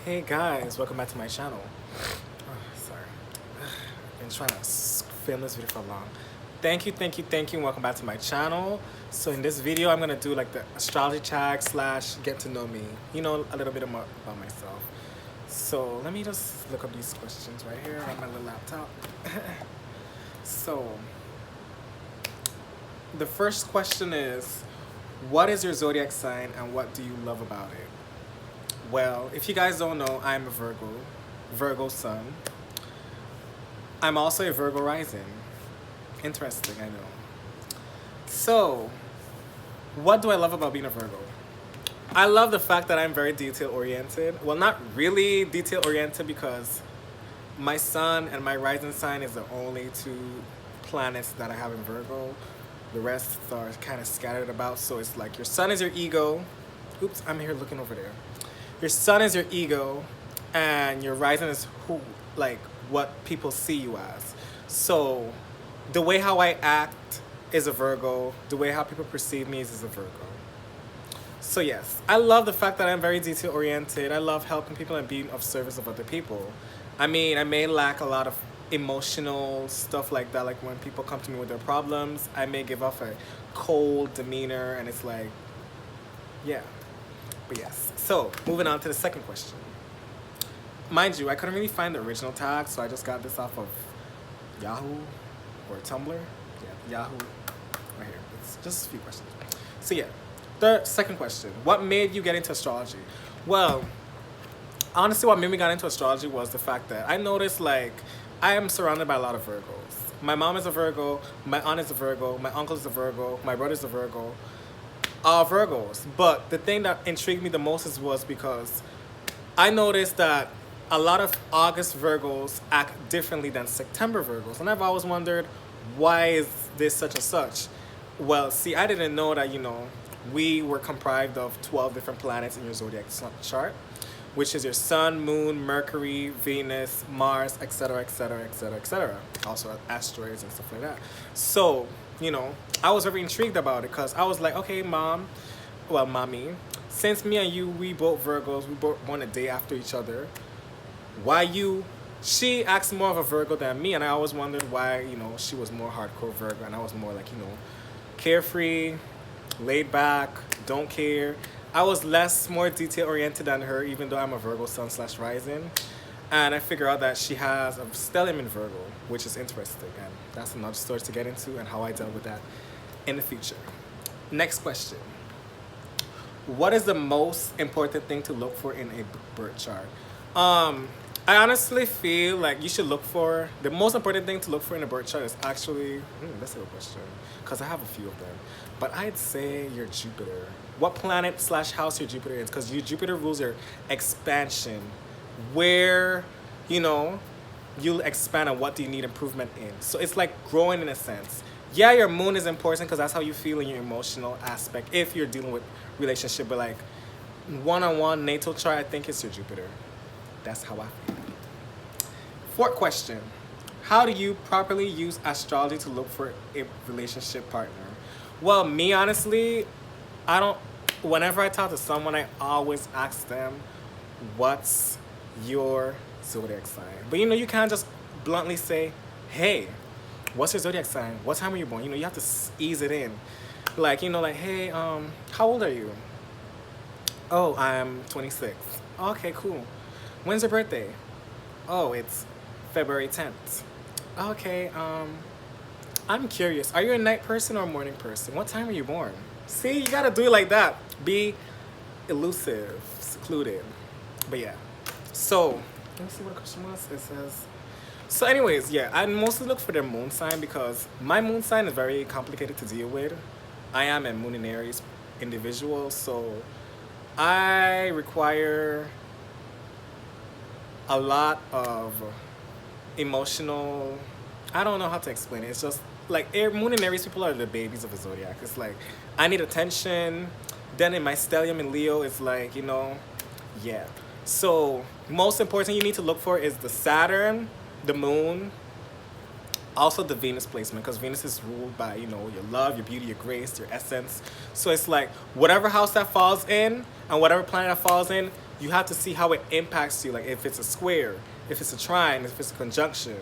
Hey guys, welcome back to my channel. Sorry. I've been trying to film this video for long. Thank you, and welcome back to my channel. So in this video, I'm gonna do like the astrology tag / get to know me. You know, a little bit more about myself. So let me just look up these questions right here on my little laptop. So the first question is, what is your zodiac sign and what do you love about it? Well, if you guys don't know, I'm a Virgo sun. I'm also a Virgo rising. Interesting, I know. So, what do I love about being a Virgo? I love the fact that I'm very detail oriented. Well, not really detail oriented because my sun and my rising sign is the only two planets that I have in Virgo. The rest are kind of scattered about, so it's like your sun is your ego. Oops, I'm here looking over there. Your sun is your ego, and your rising is what people see you as. So, the way how I act is a Virgo. The way how people perceive me is a Virgo. So yes, I love the fact that I'm very detail oriented. I love helping people and being of service of other people. I mean, I may lack a lot of emotional stuff like that. Like when people come to me with their problems, I may give off a cold demeanor, and it's like, yeah. But yes, so moving on to the second question. Mind you, I couldn't really find the original tag, so I just got this off of Yahoo or Tumblr. Yeah, Yahoo, right here. It's just a few questions. So yeah, the second question. What made you get into astrology? Well, honestly, what made me get into astrology was the fact that I noticed I am surrounded by a lot of Virgos. My mom is a Virgo, my aunt is a Virgo, my uncle is a Virgo, my brother's a Virgo. All Virgos. But the thing that intrigued me the most was because I noticed that a lot of August Virgos act differently than September Virgos. And I've always wondered, why is this such and such? Well, see, I didn't know that, we were comprised of 12 different planets in your zodiac chart, which is your sun, moon, Mercury, Venus, Mars, etc., etc., etc., etc. Also asteroids and stuff like that. So, I was very intrigued about it because I was like, okay, mommy, since me and you, we both Virgos, we both born a day after each other, she acts more of a Virgo than me, and I always wondered why, she was more hardcore Virgo, and I was more carefree, laid back, don't care. I was more detail oriented than her, even though I'm a Virgo sun / rising. And I figure out that she has a stellium in Virgo, which is interesting. And that's another story to get into and how I dealt with that in the future. Next question. What is the most important thing to look for in a birth chart? I honestly feel like you should look for, the most important thing to look for in a birth chart is actually, that's a good question, because I have a few of them. But I'd say your Jupiter. What planet / house your Jupiter is? Because your Jupiter rules your expansion. Where, you'll expand on what do you need improvement in. So it's like growing in a sense. Yeah, your moon is important because that's how you feel in your emotional aspect if you're dealing with relationship. But one-on-one natal chart, I think it's your Jupiter. That's how I feel. Fourth question. How do you properly use astrology to look for a relationship partner? Well, me, honestly, whenever I talk to someone, I always ask them, what's your zodiac sign? But you can't just bluntly say, hey, what's your zodiac sign? What time were you born? You have to ease it in. Hey, how old are you? Oh, I'm 26. Okay, cool. When's your birthday? Oh, it's February 10th. Okay, I'm curious. Are you a night person or a morning person? What time were you born? See, you gotta do it like that. Be elusive, secluded. But yeah. So, let me see what the question was. It says, so anyways, yeah, I mostly look for their moon sign because my moon sign is very complicated to deal with. I am a moon in Aries individual, so I require a lot of emotional, I don't know how to explain it. It's just moon and Aries people are the babies of the zodiac. It's I need attention. Then in my stellium in Leo, it's yeah. So most important you need to look for is the Saturn, the moon, also the Venus placement, because Venus is ruled by, your love, your beauty, your grace, your essence. So it's whatever house that falls in and whatever planet that falls in, You have to see how it impacts you, like if it's a square, if it's a trine, if it's a conjunction,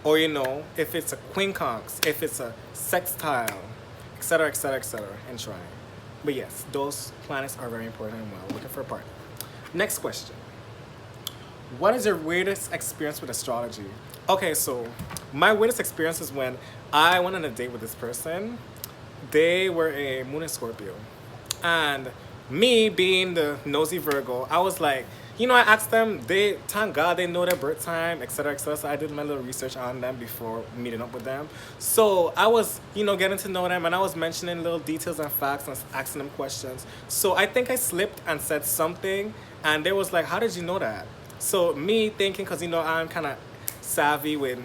or if it's a quincunx, if it's a sextile, etc., etc., etc., and trine. But yes, those planets are very important and well. Looking for a partner. Next question. What is your weirdest experience with astrology? Okay, so my weirdest experience is when I went on a date with this person. They were a moon in Scorpio. And me being the nosy Virgo, I was like, I asked them, thank God they know their birth time, etc., etc. So I did my little research on them before meeting up with them. So I was, getting to know them, and I was mentioning little details and facts and asking them questions. So I think I slipped and said something, and they was like, how did you know that? So me thinking, because, I'm kind of savvy with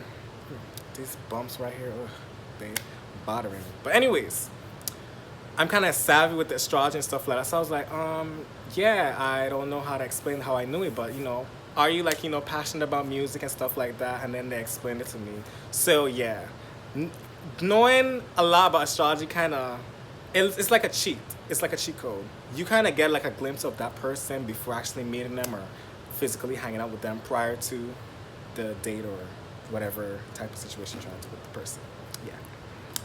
these bumps right here, they bothering me. But anyways, I'm kind of savvy with the astrology and stuff like that. So I was like, yeah, I don't know how to explain how I knew it, but, are you like, passionate about music and stuff like that? And then they explained it to me. So yeah, knowing a lot about astrology it's like a cheat. It's like a cheat code. You kind of get like a glimpse of that person before actually meeting them or physically hanging out with them prior to the date or whatever type of situation you're trying to with the person. Yeah.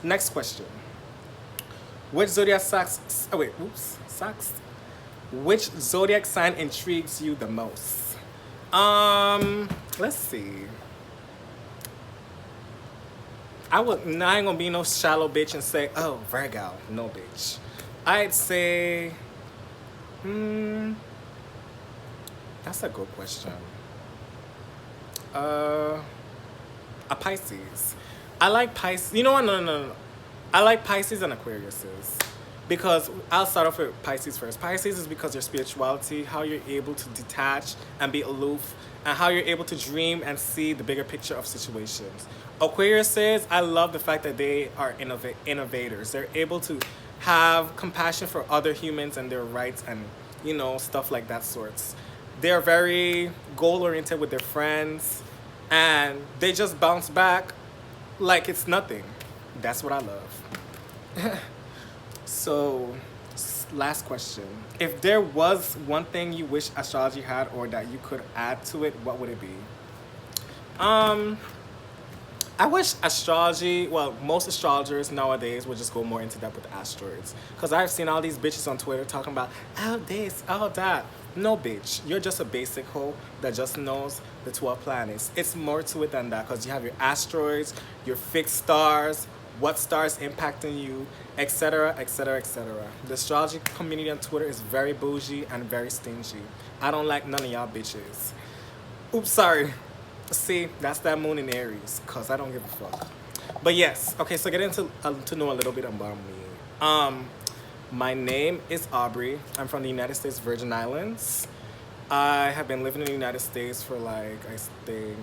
Next question. Which zodiac Which zodiac sign intrigues you the most? Let's see. I ain't gonna be no shallow bitch and say, oh, Virgo. No, bitch. I'd say, that's a good question. A Pisces. I like Pisces. You know what? No. I like Pisces and Aquariuses. Because I'll start off with Pisces first. Pisces is because your spirituality, how you're able to detach and be aloof, and how you're able to dream and see the bigger picture of situations. Aquariuses, I love the fact that they are innovators. They're able to have compassion for other humans and their rights and, stuff like that sorts. They're very goal-oriented with their friends, and they just bounce back like it's nothing. That's what I love. So, last question. If there was one thing you wish astrology had or that you could add to it, what would it be? I wish astrology, most astrologers nowadays would just go more into depth with the asteroids. Because I've seen all these bitches on Twitter talking about, oh this, oh that. No, bitch. You're just a basic hoe that just knows the 12 planets. It's more to it than that because you have your asteroids, your fixed stars, what stars impacting you, etc., etc., etc. The astrology community on Twitter is very bougie and very stingy. I don't like none of y'all bitches. Oops, sorry. See, that's that moon in Aries, because I don't give a fuck. But yes, okay, so getting to know a little bit about me. My name is Aubrey. I'm from the United States Virgin Islands. I have been living in the United States for I think,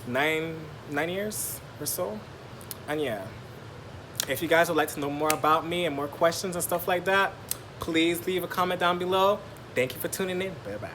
9 years or so. And yeah, if you guys would like to know more about me and more questions and stuff like that, please leave a comment down below. Thank you for tuning in. Bye-bye.